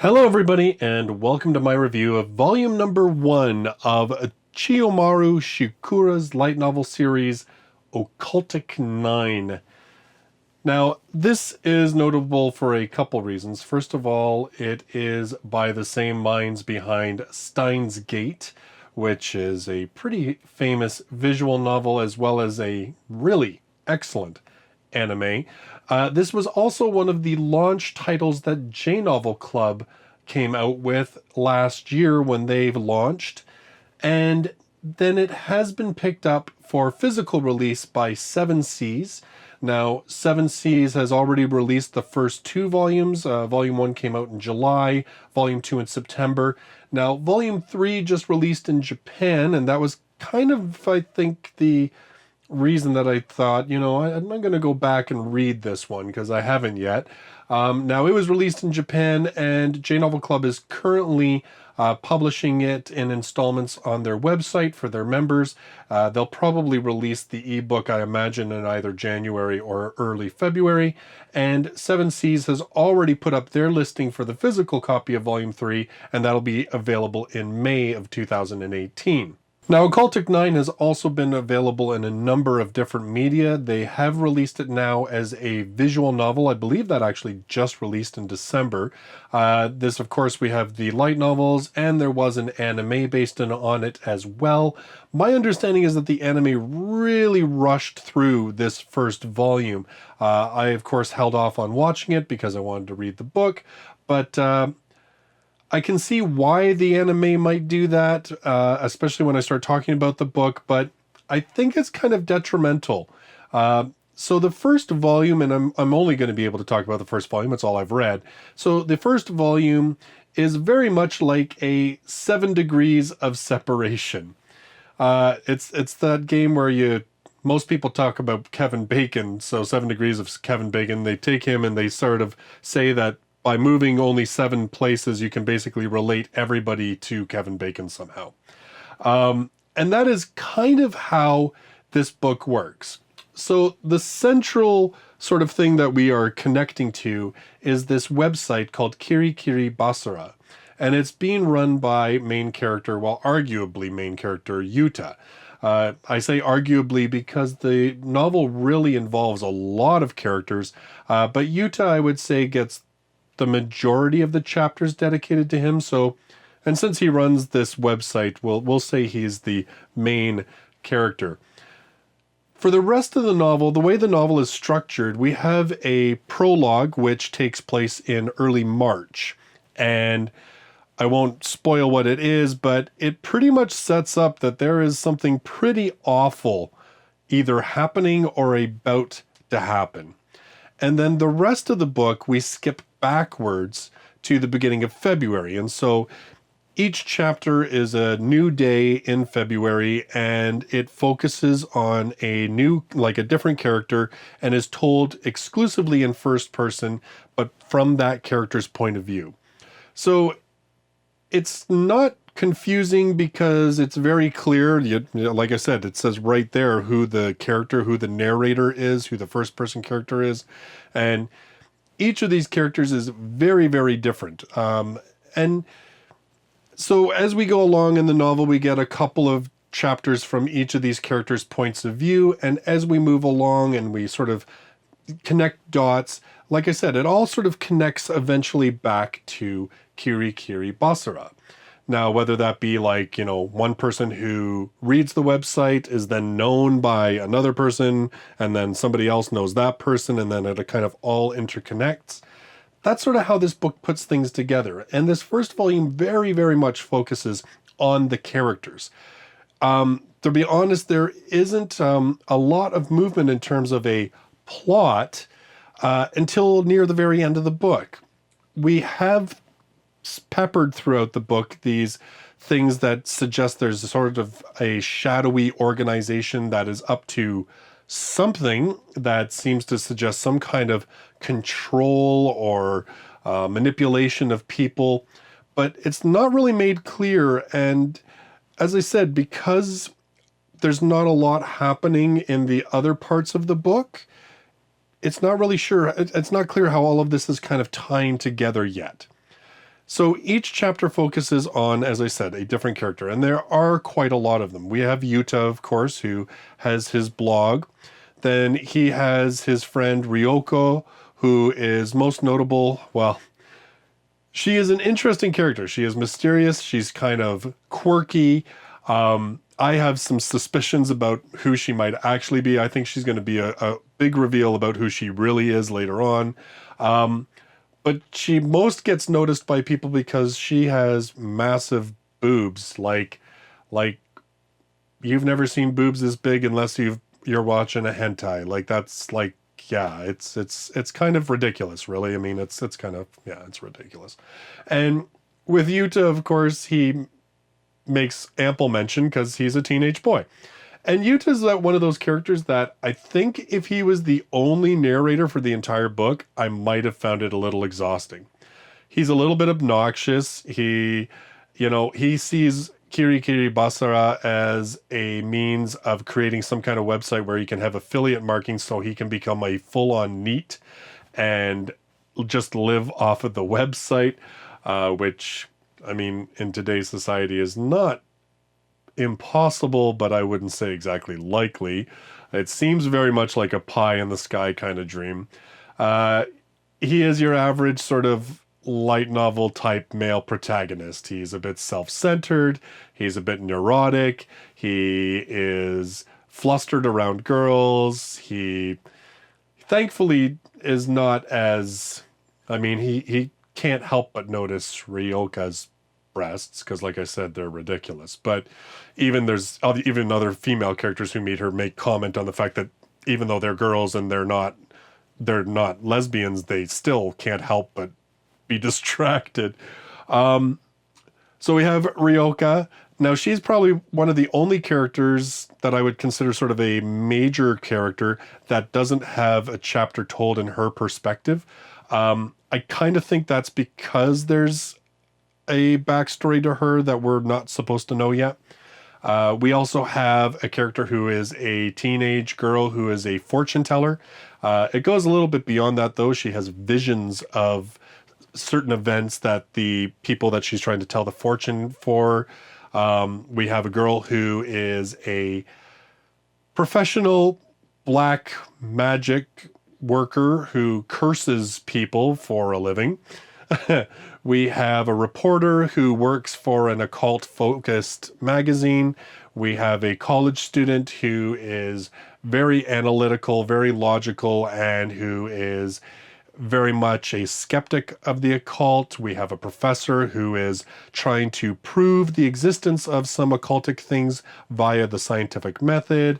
Hello everybody, and welcome to my review of volume number 1 of Chiyomaru Shikura's light novel series, Occultic Nine. Now, this is notable for a couple reasons. First of all, it is by the same minds behind Steins Gate, which is a pretty famous visual novel as well as a really excellent anime. This was also one of the launch titles that J-Novel Club came out with last year when they've launched, and then it has been picked up for physical release by 7 Seas. Now, 7 Seas has already released the first 2 volumes. Volume 1 came out in July, Volume 2 in September. Now, Volume 3 just released in Japan, and that was kind of, I think, the reason that I thought, I'm going to go back and read this one because I haven't yet. Now, it was released in Japan, and J-Novel Club is currently publishing it in installments on their website for their members. They'll probably release the ebook, I imagine, in either January or early February. And 7 Seas has already put up their listing for the physical copy of Volume 3, and that'll be available in May of 2018. Now, Occultic Nine has also been available in a number of different media. They have released it now as a visual novel. I believe that actually just released in December. This, of course, we have the light novels, and there was an anime based on it as well. My understanding is that the anime really rushed through this first volume. I, of course, held off on watching it because I wanted to read the book, but I can see why the anime might do that, especially when I start talking about the book, but I think it's kind of detrimental. So the first volume, and I'm only going to be able to talk about the first volume, it's all I've read. So the first volume is very much like a 7 degrees of separation. It's that game where most people talk about Kevin Bacon, so 7 degrees of Kevin Bacon. They take him and they sort of say that by moving only 7 places, you can basically relate everybody to Kevin Bacon somehow. And that is kind of how this book works. So the central sort of thing that we are connecting to is this website called Kirikiri Basara. And it's being run by main character, well, arguably main character, Yuta. I say arguably because the novel really involves a lot of characters, but Yuta, I would say, gets the majority of the chapters dedicated to him. So, and since he runs this website, we'll say he's the main character. For the rest of the novel, the way the novel is structured, we have a prologue which takes place in early March. And I won't spoil what it is, but it pretty much sets up that there is something pretty awful either happening or about to happen. And then the rest of the book, we skip backwards to the beginning of February. And so each chapter is a new day in February, and it focuses on a different character and is told exclusively in first person, but from that character's point of view. So it's not confusing because it's very clear. Like I said, it says right there who the narrator is, who the first person character is. And each of these characters is very, very different. And so as we go along in the novel, we get a couple of chapters from each of these characters' points of view. And as we move along and we sort of connect dots, like I said, it all sort of connects eventually back to Kirikiri Basara. Now, whether that be one person who reads the website is then known by another person, and then somebody else knows that person, and then it kind of all interconnects. That's sort of how this book puts things together. And this first volume very, very much focuses on the characters. To be honest, there isn't a lot of movement in terms of a plot until near the very end of the book. We have peppered throughout the book these things that suggest there's sort of a shadowy organization that is up to something that seems to suggest some kind of control or manipulation of people, but it's not really made clear. And as I said, because there's not a lot happening in the other parts of the book, it's not really sure. It's not clear how all of this is kind of tying together yet. So each chapter focuses on, as I said, a different character, and there are quite a lot of them. We have Yuta, of course, who has his blog. Then he has his friend Ryoko, who is most notable. Well, she is an interesting character. She is mysterious. She's kind of quirky. I have some suspicions about who she might actually be. I think she's going to be a big reveal about who she really is later on. But she most gets noticed by people because she has massive boobs. Like you've never seen boobs this big unless you're watching a hentai. Like that's like, yeah, it's kind of ridiculous, really. I mean, it's kind of, yeah, it's ridiculous. And with Yuta, of course, he makes ample mention because he's a teenage boy. And Yuta's one of those characters that I think if he was the only narrator for the entire book, I might have found it a little exhausting. He's a little bit obnoxious. He sees Kirikiri Basara as a means of creating some kind of website where he can have affiliate marketing so he can become a full-on NEET and just live off of the website, which, I mean, in today's society is not impossible, but I wouldn't say exactly likely. It seems very much like a pie in the sky kind of dream. He is your average sort of light novel type male protagonist. He's a bit self-centered. He's a bit neurotic. He is flustered around girls. He thankfully is not as, I mean, he can't help but notice Ryoka's breasts, because like I said, they're ridiculous. But even even other female characters who meet her make comment on the fact that even though they're girls and they're not lesbians, they still can't help but be distracted. So we have Ryoka. Now she's probably one of the only characters that I would consider sort of a major character that doesn't have a chapter told in her perspective. I kind of think that's because there's a backstory to her that we're not supposed to know yet. We also have a character who is a teenage girl who is a fortune teller. It goes a little bit beyond that, though. She has visions of certain events that the people that she's trying to tell the fortune for. We have a girl who is a professional black magic worker who curses people for a living. We have a reporter who works for an occult-focused magazine. We have a college student who is very analytical, very logical, and who is very much a skeptic of the occult. We have a professor who is trying to prove the existence of some occultic things via the scientific method.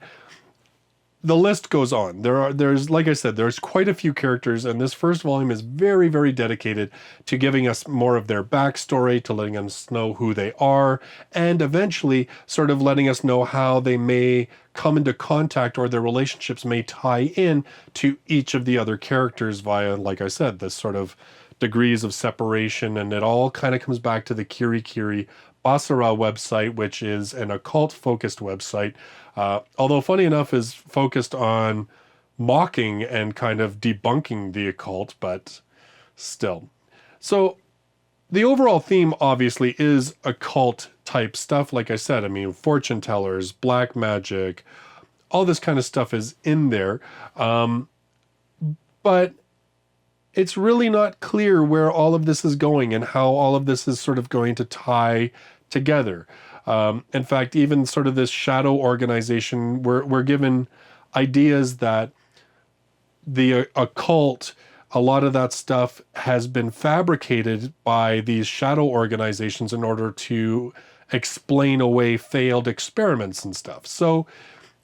The list goes on. There's, like I said, there's quite a few characters, and this first volume is very, very dedicated to giving us more of their backstory, to letting us know who they are, and eventually sort of letting us know how they may come into contact or their relationships may tie in to each of the other characters via, like I said, this sort of degrees of separation, and it all kind of comes back to the Kirikiri Basara website, which is an occult-focused website. Although funny enough is focused on mocking and kind of debunking the occult, but still. So the overall theme obviously is occult type stuff. Like I said, I mean, fortune tellers, black magic, all this kind of stuff is in there. But it's really not clear where all of this is going and how all of this is sort of going to tie together. In fact, even sort of this shadow organization, we're given ideas that the occult, a lot of that stuff has been fabricated by these shadow organizations in order to explain away failed experiments and stuff. So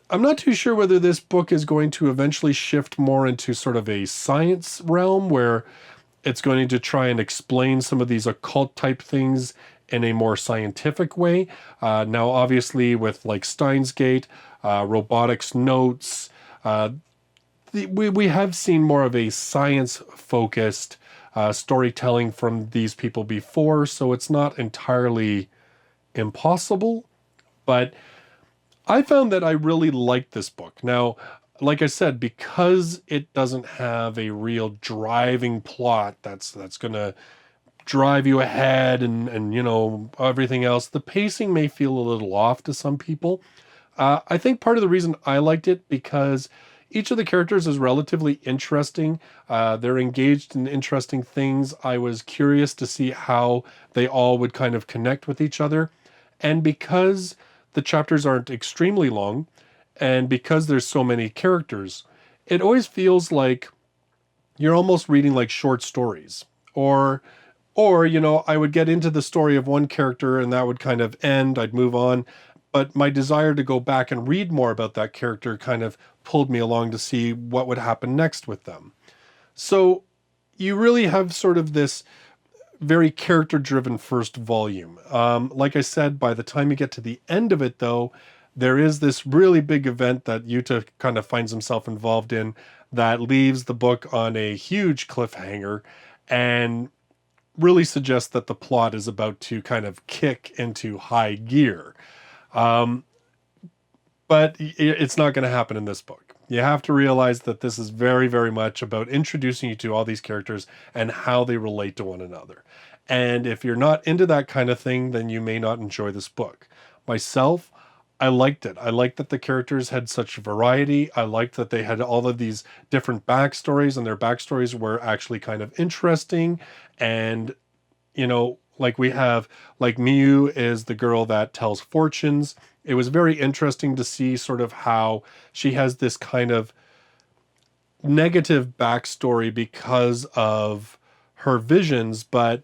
I'm not too sure whether this book is going to eventually shift more into sort of a science realm where it's going to try and explain some of these occult type things in a more scientific way. Now, obviously, with like Steins Gate, robotics notes, we have seen more of a science-focused storytelling from these people before, so it's not entirely impossible. But I found that I really liked this book. Now, like I said, because it doesn't have a real driving plot that's going to drive you ahead and you know, everything else. The pacing may feel a little off to some people. I think part of the reason I liked it because each of the characters is relatively interesting. They're engaged in interesting things. I was curious to see how they all would kind of connect with each other. And because the chapters aren't extremely long, and because there's so many characters, it always feels like you're almost reading like short stories. Or, you know, I would get into the story of one character and that would kind of end, I'd move on. But my desire to go back and read more about that character kind of pulled me along to see what would happen next with them. So you really have sort of this very character-driven first volume. Like I said, by the time you get to the end of it, though, there is this really big event that Yuta kind of finds himself involved in that leaves the book on a huge cliffhanger and really suggests that the plot is about to kind of kick into high gear. But it's not going to happen in this book. You have to realize that this is very, very much about introducing you to all these characters and how they relate to one another. And if you're not into that kind of thing, then you may not enjoy this book. Myself, I liked it. I liked that the characters had such variety. I liked that they had all of these different backstories, and their backstories were actually kind of interesting. And, you know, like we have, like Miyu is the girl that tells fortunes. It was very interesting to see sort of how she has this kind of negative backstory because of her visions, but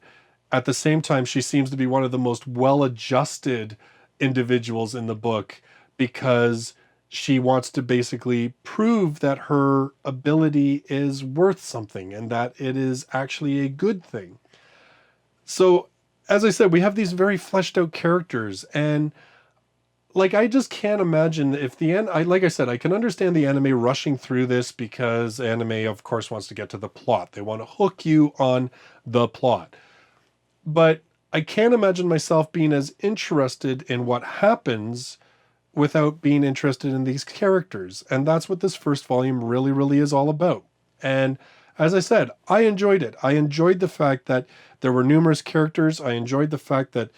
at the same time, she seems to be one of the most well-adjusted individuals in the book because she wants to basically prove that her ability is worth something and that it is actually a good thing. So, as I said, we have these very fleshed out characters, and like, I just can't imagine if the end, like I said, I can understand the anime rushing through this because anime, of course, wants to get to the plot. They want to hook you on the plot. But I can't imagine myself being as interested in what happens without being interested in these characters. And that's what this first volume really, really is all about. And as I said, I enjoyed it. I enjoyed the fact that there were numerous characters. I enjoyed the fact that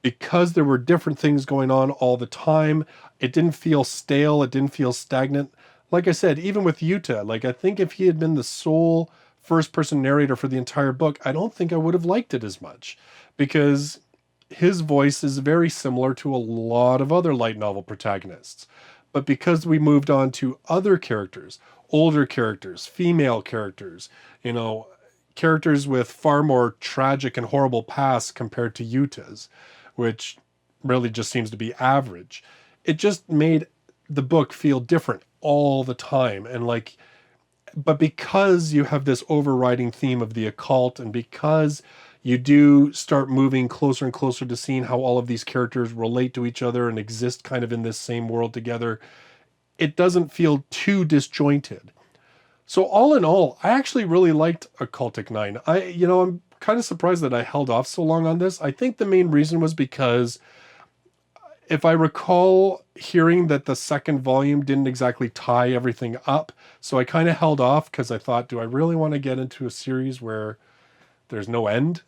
because there were different things going on all the time, it didn't feel stale. It didn't feel stagnant. Like I said, even with Yuta, like I think if he had been the sole first-person narrator for the entire book, I don't think I would have liked it as much because his voice is very similar to a lot of other light novel protagonists. But because we moved on to other characters, older characters, female characters, you know, characters with far more tragic and horrible pasts compared to Yuta's, which really just seems to be average. It just made the book feel different all the time. And like, but because you have this overriding theme of the occult, and because you do start moving closer and closer to seeing how all of these characters relate to each other and exist kind of in this same world together, it doesn't feel too disjointed. So all in all, I actually really liked Occultic Nine. I'm kind of surprised that I held off so long on this. I think the main reason was because if I recall hearing that the second volume didn't exactly tie everything up, so I kind of held off because I thought, do I really want to get into a series where there's no end?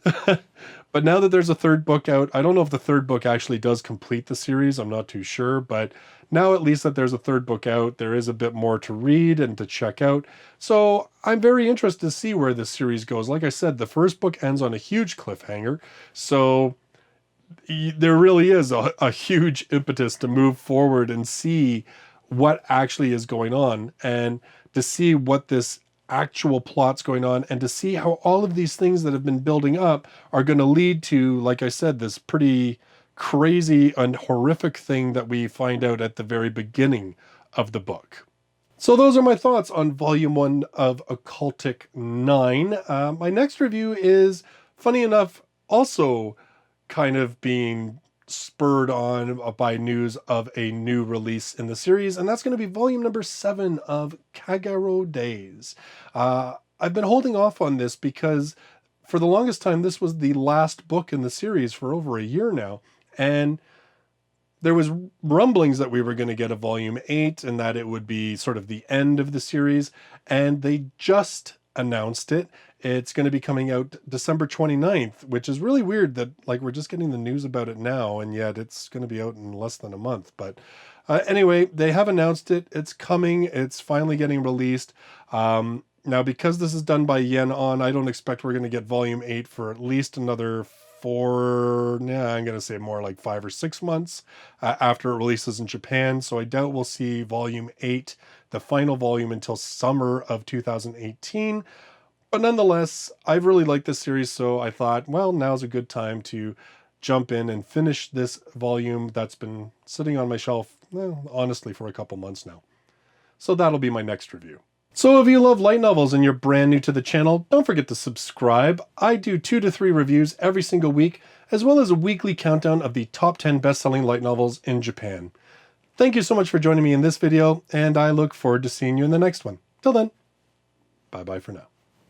But now that there's a third book out, I don't know if the third book actually does complete the series. I'm not too sure, but now at least that there's a third book out, there is a bit more to read and to check out. So I'm very interested to see where this series goes. Like I said, the first book ends on a huge cliffhanger, so there really is a huge impetus to move forward and see what actually is going on and to see what this actual plot's going on and to see how all of these things that have been building up are going to lead to, like I said, this pretty crazy and horrific thing that we find out at the very beginning of the book. So those are my thoughts on Volume 1 of Occultic 9. My next review is, funny enough, also kind of being spurred on by news of a new release in the series, and that's going to be volume number 7 of Kagero Days. I've been holding off on this because for the longest time this was the last book in the series for over a year now, and there was rumblings that we were going to get a volume 8 and that it would be sort of the end of the series, and they just announced it. It's going to be coming out December 29th, which is really weird that like we're just getting the news about it now, and yet it's going to be out in less than a month. But anyway, they have announced it. It's coming. It's finally getting released. Now, because this is done by Yen On, I don't expect we're going to get Volume 8 for at least another I'm going to say more like 5 or 6 months after it releases in Japan. So I doubt we'll see Volume 8, the final volume, until summer of 2018. But nonetheless, I've really liked this series, so I thought, well, now's a good time to jump in and finish this volume that's been sitting on my shelf, well, honestly, for a couple months now. So that'll be my next review. So if you love light novels and you're brand new to the channel, don't forget to subscribe. I do 2 to 3 reviews every single week, as well as a weekly countdown of the top 10 best-selling light novels in Japan. Thank you so much for joining me in this video, and I look forward to seeing you in the next one. Till then, bye-bye for now.